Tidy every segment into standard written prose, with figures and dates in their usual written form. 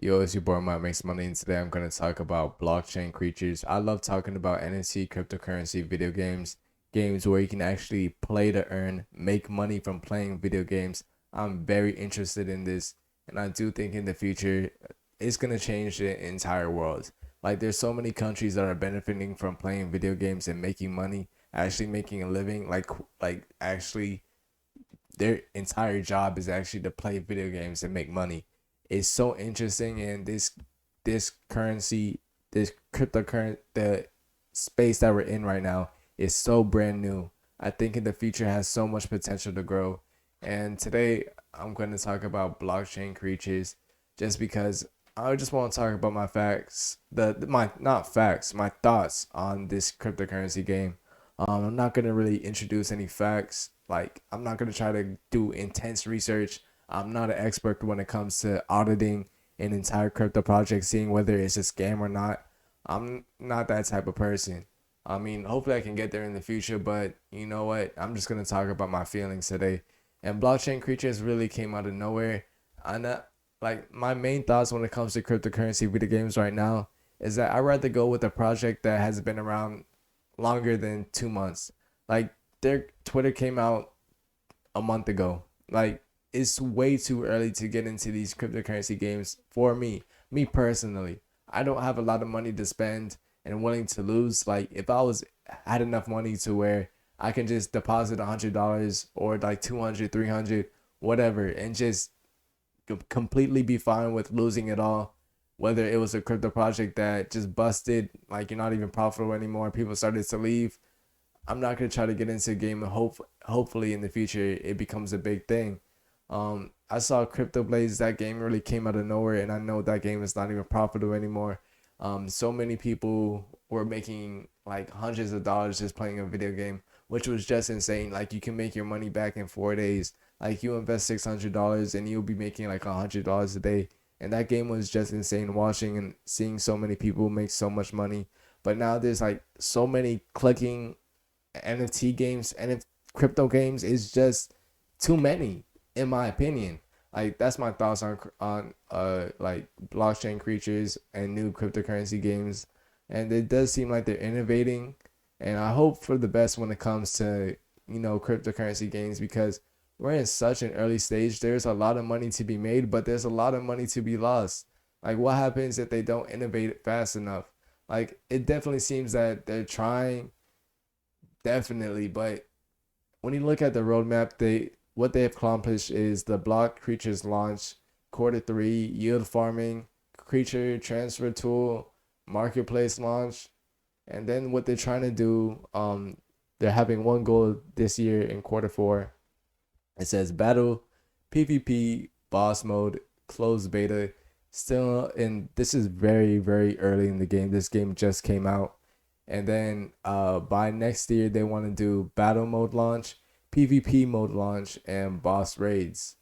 Yo, it's your boy Mike Makes Money, and today I'm going to talk about blockchain creatures. I love talking about NFT, cryptocurrency, video games, games where you can actually play to earn, make money from playing video games. I'm very interested in this, and I do think in the future it's going to change the entire world. Like, there's so many countries that are benefiting from playing video games and making money, actually making a living. Like actually their entire job is actually to play video games and make money. It's so interesting, and this currency, this cryptocurrency, the space that we're in right now is so brand new. I think in the future has so much potential to grow. And today I'm going to talk about blockchain creatures, just because I just want to talk about my facts, my not facts, my thoughts on this cryptocurrency game. I'm not gonna really introduce any facts. Like, I'm not gonna try to do intense research. I'm not an expert when it comes to auditing an entire crypto project, seeing whether it's a scam or not. I'm not that type of person. I mean, hopefully I can get there in the future, but you know what? I'm just gonna talk about my feelings today. And blockchain creatures really came out of nowhere. And like, my main thoughts when it comes to cryptocurrency video games right now is that I'd rather go with a project that has been around longer than 2 months. Like, their Twitter came out a month ago. Like, it's way too early to get into these cryptocurrency games for me. Me personally, I don't have a lot of money to spend and willing to lose. Like, if I was had enough money to where I can just deposit $100 or like 200, 300, whatever, and just completely be fine with losing it all. Whether it was a crypto project that just busted, like you're not even profitable anymore, people started to leave. I'm not gonna try to get into a game and hopefully in the future it becomes a big thing. I saw Crypto Blaze. That game really came out of nowhere, and I know that game is not even profitable anymore. So many people were making like hundreds of dollars just playing a video game, which was just insane. Like, you can make your money back in 4 days. Like, you invest $600 and you'll be making like $100 a day. And that game was just insane watching and seeing so many people make so much money. But now there's like so many clicking NFT games and crypto games is just too many, in my opinion. Like, that's my thoughts on like blockchain creatures and new cryptocurrency games. And it does seem like they're innovating, and I hope for the best when it comes to cryptocurrency games, because we're in such an early stage. There's a lot of money to be made, but there's a lot of money to be lost. Like, what happens if they don't innovate fast enough? Like, it definitely seems that they're trying, definitely, but when you look at the roadmap, they what they have accomplished is the block creatures launch, quarter 3, yield farming, creature transfer tool, marketplace launch, and then what they're trying to do, they're having one goal this year in quarter 4. It says battle, PvP, boss mode, closed beta. Still, and this is very, very early in the game. This game just came out. And then by next year, they want to do battle mode launch, PvP mode launch, and boss raids.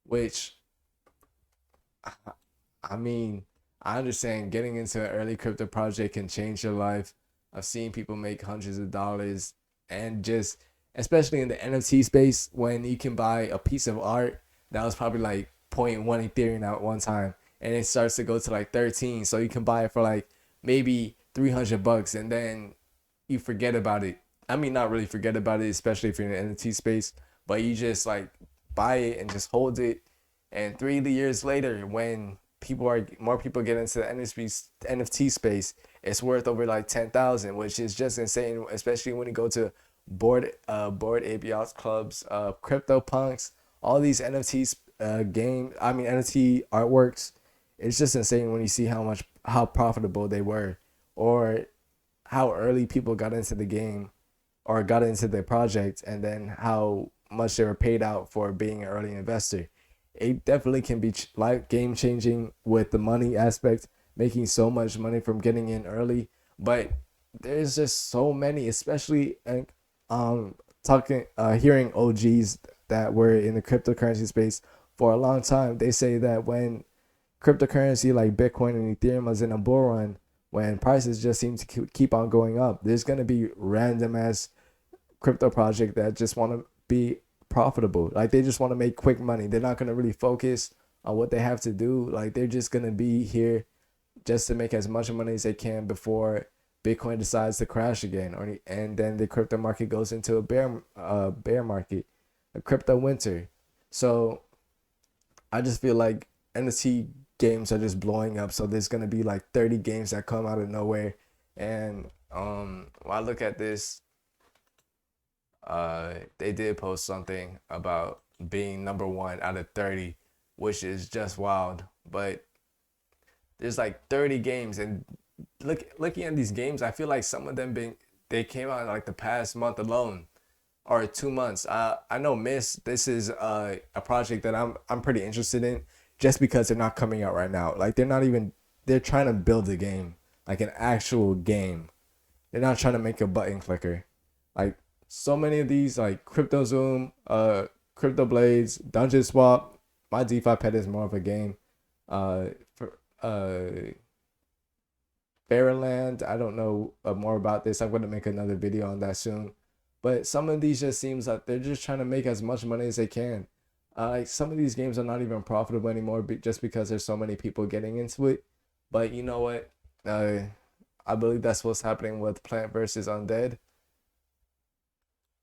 Which, I mean, I understand getting into an early crypto project can change your life. I've seen people make hundreds of dollars, and just, especially in the NFT space, when you can buy a piece of art that was probably like zero point 0.1 Ethereum at one time, and it starts to go to like 13. So you can buy it for like maybe $300, and then you forget about it. I mean, not really forget about it, especially if you're in the NFT space, but you just like buy it and just hold it. And 3 years later, when more people get into the NFT space, it's worth over like 10,000, which is just insane. Especially when you go to board API clubs, crypto punks, all these NFTs, NFT artworks. It's just insane when you see how profitable they were, or how early people got into the game or got into the project, and then how much they were paid out for being an early investor. It definitely can be like game changing with the money aspect, making so much money from getting in early. But there's just so many, especially talking hearing OGs that were in the cryptocurrency space for a long time. They say that when cryptocurrency like Bitcoin and Ethereum was in a bull run, when prices just seem to keep on going up, there's gonna be random ass crypto project that just want to be profitable. Like, they just want to make quick money. They're not gonna really focus on what they have to do. Like they're just gonna be here just to make as much money as they can before Bitcoin decides to crash again, or and then the crypto market goes into a bear market, a crypto winter. So I just feel like NFT games are just blowing up. So there's gonna be like 30 games that come out of nowhere, and when I look at this, they did post something about being number one out of 30, which is just wild. But there's like 30 games, and looking at these games, I feel like some of them they came out like the past month alone or 2 months. I know Miss. This is a project that I'm pretty interested in, just because they're not coming out right now. Like they're not even they're trying to build a game, like an actual game. They're not trying to make a button clicker. Like so many of these, like CryptoZoom, Crypto Blades, Dungeon Swap. My DeFi pet is more of a game. For Fairyland, I don't know more about this. I'm gonna make another video on that soon. But some of these just seems like they're just trying to make as much money as they can. Like some of these games are not even profitable anymore, just because there's so many people getting into it. But you know what? I believe that's what's happening with Plant vs Undead.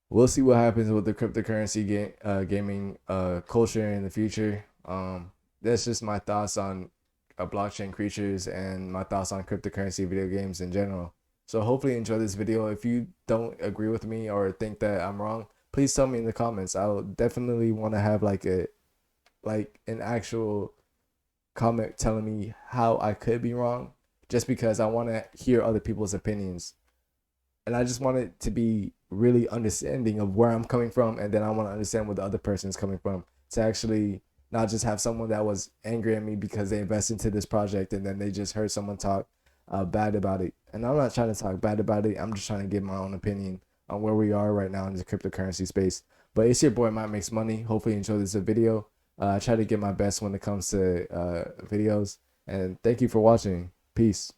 We'll see what happens with the cryptocurrency gaming culture in the future. That's just my thoughts on blockchain creatures and my thoughts on cryptocurrency video games in general. So hopefully you enjoy this video. If you don't agree with me or think that I'm wrong, please tell me in the comments. I'll definitely want to have like an actual comment telling me how I could be wrong, just because I want to hear other people's opinions. And I just want it to be really understanding of where I'm coming from, and then I want to understand where the other person's coming from, to actually not just have someone that was angry at me because they invest into this project and then they just heard someone talk bad about it. And I'm not trying to talk bad about it. I'm just trying to give my own opinion on where we are right now in the cryptocurrency space. But it's your boy Matt Makes Money. Hopefully you enjoyed this video. I try to get my best when it comes to videos. And thank you for watching. Peace.